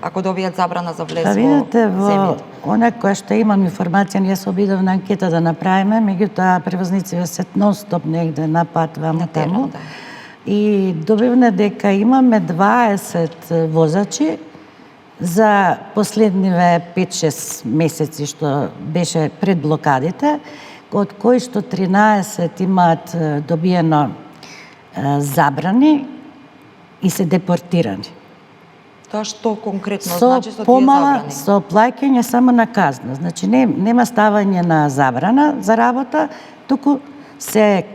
ако добијат забрана за влез Па во видите, во земјите? она која што имам информација, ние се обидовме анкета да направиме, меѓутоа превозниците се нон-стоп негде на пат ваму таму. Да. И добивме дека имаме 20 возачи за последниве 5-6 месеци што беше пред блокадите, од кои што 13 имаат добиено забрани и се депортирани. Тоа што конкретно Со значи со тие помала, забрани? со плаќање само на казна. Значи нема ставање на забрана за работа, туку се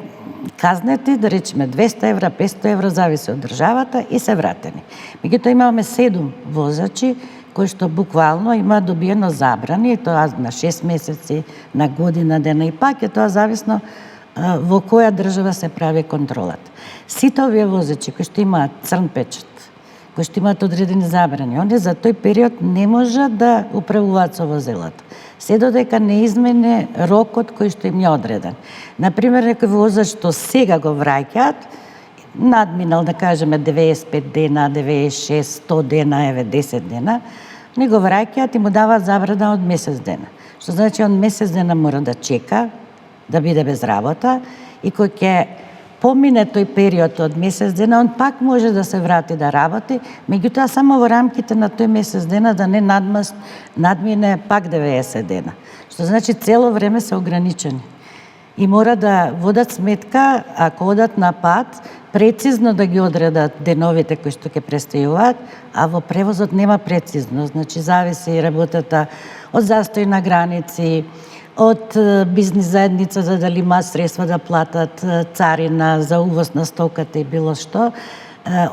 казнети, да речеме 200 евра, 500 евра, зависи од државата и се вратени. Меѓутоа имаме 7 возачи кои што буквално има добиено забрани, тоа на 6 месеци, на година, дена и пак е тоа зависно во која држава се прави контролата. Сите овие возачи кои што имаат црн печат, кои што имаат одредени забрани, оние за тој период не можат да управуваат со возилата. Се додека не измене рокот кој што им е одреден. Например, некој возач што сега го враќаат, надминал, да кажеме, 95 дена, 96, 100 дена, еве 10 дена, не го враќаат и му даваат забрана од месец дена. Што значи, он месец дена мора да чека, да биде без работа, и кој ќе помине тој период од месец дена, он пак може да се врати да работи, меѓутоа само во рамките на тој месец дена да не надмине пак 90 дена. Што значи цело време се ограничени. И мора да водат сметка, ако одат на пат, прецизно да ги одредат деновите кои што ќе престојуваат, а во превозот нема прецизно, значи зависи работата од застој на граници, од бизнис заедница за дали има средства да платат царина за увоз на стоката и било што,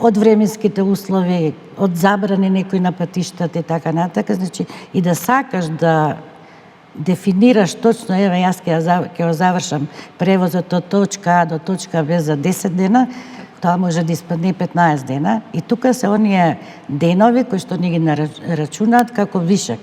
од временските услови, од забрани некои на патиштата и така натака, значи и да сакаш да дефинираш точно, еве јас ќе завршам превозот од точка А до точка Б за 10 дена, тоа може да испадне 15 дена и тука се оние денови кои што ни ги рачунаат како вишак.